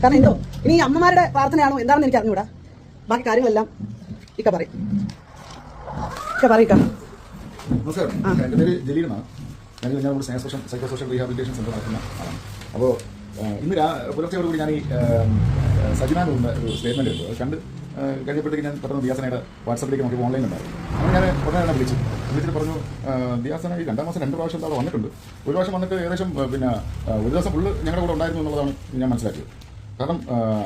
കാരണം എന്തോ ഇനി ഈ അമ്മമാരുടെ പ്രാർത്ഥനയാണോ എന്താണെന്ന് എനിക്ക് അറിഞ്ഞൂടാ. ബാക്കി കാര്യങ്ങളെല്ലാം ഇക്ക പറയും. നമസ്കാരം, എൻ്റെ പേര് ജലീൽ എന്നാണ്. ഞാൻ സൈക്കോ സോഷ്യൽ റീഹാബിലിറ്റേഷൻ സെൻ്റർ നടത്തുന്ന ആളാണ്. അപ്പോൾ ഇന്ന് പുലർച്ചയോടുകൂടി ഞാൻ ഈ സജിന എന്ന ഒരു സ്റ്റേറ്റ്മെൻറ്റ് എടുത്തു. അത് കണ്ട് കഴിഞ്ഞപ്പോഴത്തേക്ക് ഞാൻ പെട്ടെന്ന് ദിയാസനയുടെ വാട്സപ്പിലേക്ക് നോക്കി ഓൺലൈൻ ഉണ്ടായിരുന്നു. അങ്ങനെ ഞാൻ ഉടനെ തന്നെ വിളിച്ചിട്ട് പറഞ്ഞു, ദിയാസന ഈ 2 മാസം 2 പ്രാവശ്യം അവിടെ വന്നിട്ടുണ്ട്. ഒരു പ്രാവശ്യം വന്നിട്ട് ഏകദേശം പിന്നെ ഒരു ദിവസം ഫുള്ള് ഞങ്ങളുടെ കൂടെ ഉണ്ടായിരുന്നു എന്നുള്ളതാണ് ഞാൻ മനസ്സിലാക്കിയത്. കാരണം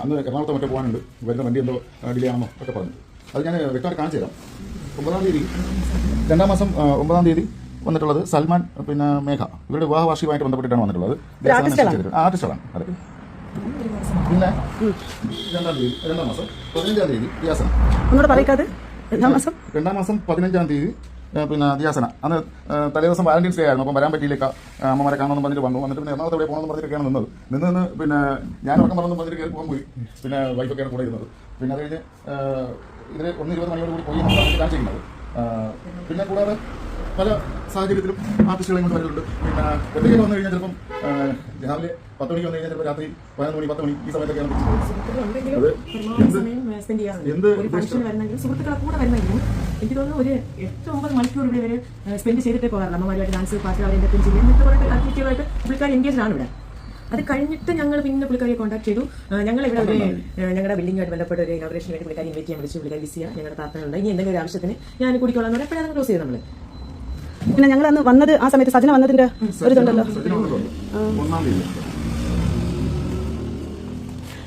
അന്ന് എറണാകുളത്ത് മറ്റോ പോകാനുണ്ട്, വരുന്ന വണ്ടി എന്തോ ഡിലേ ആണെന്നോ ഒക്കെ പറഞ്ഞു. അത് ഞാൻ വ്യക്തമായിട്ട് കാണിച്ചു തരാം. 9-ാം തീയതി 2-ാം മാസം 9-ാം തീയതി വന്നിട്ടുള്ളത് സൽമാൻ പിന്നെ മേഘ, ഇവരുടെ വിവാഹ വാർഷികമായിട്ട് ബന്ധപ്പെട്ടിട്ടാണ് വന്നിട്ടുള്ളത്. ആർട്ടിസ്റ്റാണ്. അതെ. പിന്നെ 2-ാം മാസം 15-ാം തീയതി ദിയാസന. 2-ാം മാസം 15-ാം തീയതി പിന്നെ ദിയാസന. അന്ന് തലേദിവസം വാലന്റൈൻസ് ഡേ ആയിരുന്നു. അപ്പം വരാൻ പറ്റിയില്ല, അമ്മമാരെ കാണണമെന്ന് പറഞ്ഞിട്ട് വന്നിട്ട് പിന്നെ എറണാകുളത്ത് എവിടെ പോകണമെന്ന് പറഞ്ഞിട്ടൊക്കെയാണ് നിന്ന് പിന്നെ ഞാൻ ഉറക്കം പറഞ്ഞെന്ന് പറഞ്ഞിട്ട് കയറി പോകാൻ പോയി. പിന്നെ വൈഫൊക്കെയാണ് കൂടെ ഇരുന്നത്. പിന്നെ അത് കഴിഞ്ഞ് ഇതിൽ 1:20 മണിയോട് കൂടി പോയി നമ്മൾ കാണിച്ചിരിക്കുന്നത്. പിന്നെ കൂടാതെ പല സാഹചര്യത്തിലും ആർട്ടിസ്റ്റുകളെ കൊണ്ട് വരുന്നുണ്ട്. പിന്നെ ഒറ്റയ്ക്ക് വന്നു കഴിഞ്ഞാൽ ചിലപ്പം രാവിലെ 10 മണിക്ക് വന്നു കഴിഞ്ഞാൽ ചിലപ്പോൾ രാത്രി 11 മണി 10 മണി ഈ സമയത്തൊക്കെയാണ്. സുഹൃത്തുക്കളെ കൂടെ വരുന്നെങ്കിലും എനിക്ക് തോന്നുന്നു ഒരു 8-9 മണിക്കൂർ ഇവിടെ വരെ സ്പെൻഡ് ചെയ്തിട്ടേ പോകാറില്ല. അമ്മമാരുമായിട്ട് ഡാൻസ്, പാട്ട്, അവരെ എന്തെങ്കിലും ചെയ്യും, ഇന്നത്തെ കുറേ ആക്ടിവിറ്റികളായിട്ട് പുള്ളിക്കാർ എൻഗേജ് ആണ് ഇവിടെ. അത് കഴിഞ്ഞിട്ട് ഞങ്ങൾ പിന്നെ പുള്ളിക്കാരിയെ കോൺടാക്ട് ചെയ്തു. ഞങ്ങൾ ഇവിടെ ഒരു ഞങ്ങളുടെ ബിൽഡിംഗുമായിട്ട് ബന്ധപ്പെട്ട ഒരു ഇനോഗ്രേഷന് വേണ്ടി പുള്ളിക്കാരി ഇൻവൈറ്റ് ചെയ്യാൻ വിളിച്ചു. പുള്ളിക്കാരി ബിസിയാണ്, ഞങ്ങളുടെ പ്രാർത്ഥനയുണ്ട്, ഇനി എന്തെങ്കിലും ഒരു ആവശ്യത്തിന് ഞാൻ കുടിക്കോളാം എന്ന് എപ്പോഴാണ് ക്ലോസ് ചെയ്ത് നമ്മൾ. പിന്നെ ഞങ്ങൾ അന്ന് വന്നത് ആ സമയത്ത് സജന വന്നതിന്റെ ഒരു ഇതുണ്ടല്ലോ.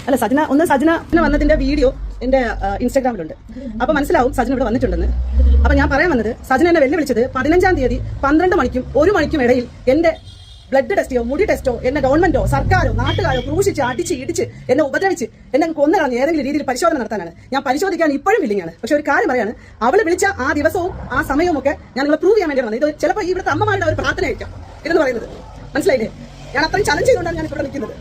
അല്ല, സജന വന്നതിന്റെ വീഡിയോ എന്റെ ഇൻസ്റ്റാഗ്രാമിലുണ്ട്. അപ്പൊ മനസ്സിലാവും സജന ഇവിടെ വന്നിട്ടുണ്ടെന്ന്. അപ്പൊ ഞാൻ പറയാൻ വന്നത്, സജന എന്നെ വെല്ലുവിളിച്ചത് 15-ാം തീയതി 12 മണിക്കും 1 മണിക്കും ഇടയിൽ എന്റെ ബ്ലഡ് ടെസ്റ്റോ മുടി ടെസ്റ്റോ എന്നെ ഗവൺമെന്റോ സർക്കാരോ നാട്ടുകാരോ ക്രൂശിച്ച് അടിച്ച് ഇടിച്ച് എന്നെ ഉപദ്രവിച്ച് എന്നെ കൊന്നുകളഞ്ഞ് ഏതെങ്കിലും രീതിയിൽ പരിശോധന നടത്താനാണ്. ഞാൻ പരിശോധിക്കാൻ ഇപ്പോഴും വില്ലിങ്ങാണ്. പക്ഷെ ഒരു കാര്യം പറയാണ്, അവള് വിളിച്ച ആ ദിവസവും ആ സമയവും ഒക്കെ ഞാൻ നിങ്ങളെ പ്രൂവ് ചെയ്യാൻ വേണ്ടി വന്നത്. ഇത് ചിലപ്പോൾ ഇവിടുത്തെ അമ്മമാരുടെ ഒരു പ്രാർത്ഥനയായിരിക്കാം ഇതെന്ന് പറയുന്നത്. മനസ്സിലായില്ലേ? ഞാൻ അത്രയും ചലഞ്ച് ചെയ്തുകൊണ്ടാണ് ഞാൻ ഇവിടെ നിൽക്കുന്നത്.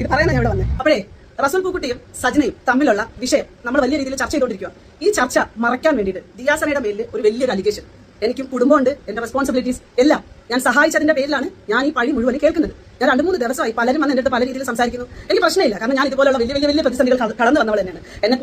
ഇത് പറയാനാണ് ഞാൻ ഇവിടെ വന്നത്. അപ്പോഴേ റസൂൽ പൂക്കുട്ടിയും സജനയും തമ്മിലുള്ള വിഷയം നമ്മൾ വലിയ രീതിയിൽ ചർച്ച ചെയ്തുകൊണ്ടിരിക്കുക. ഈ ചർച്ച മറയ്ക്കാൻ വേണ്ടിയിട്ട് ദിയാസനയുടെ മേലിൽ ഒരു വലിയൊരു അലിഗേഷൻ. എനിക്കും കുടുംബമുണ്ട്, എന്റെ റെസ്പോൺസിബിലിറ്റീസ് എല്ലാം ഞാൻ സഹായിച്ചതിന്റെ പേരിലാണ് ഞാൻ ഈ പഴി മുഴുവൻ കേൾക്കുന്നത്. ഞാൻ 2-3 ദിവസമായി പലരും വന്ന് എന്റെ അടുത്ത് പല രീതിയിൽ സംസാരിക്കുന്നു. എനിക്ക് പ്രശ്നമില്ല, കാരണം ഞാൻ ഇതുപോലുള്ള വലിയ വലിയ വലിയ പ്രതിസന്ധികൾ കടന്നു വന്നവൾ തന്നെയാണ്. എന്നെ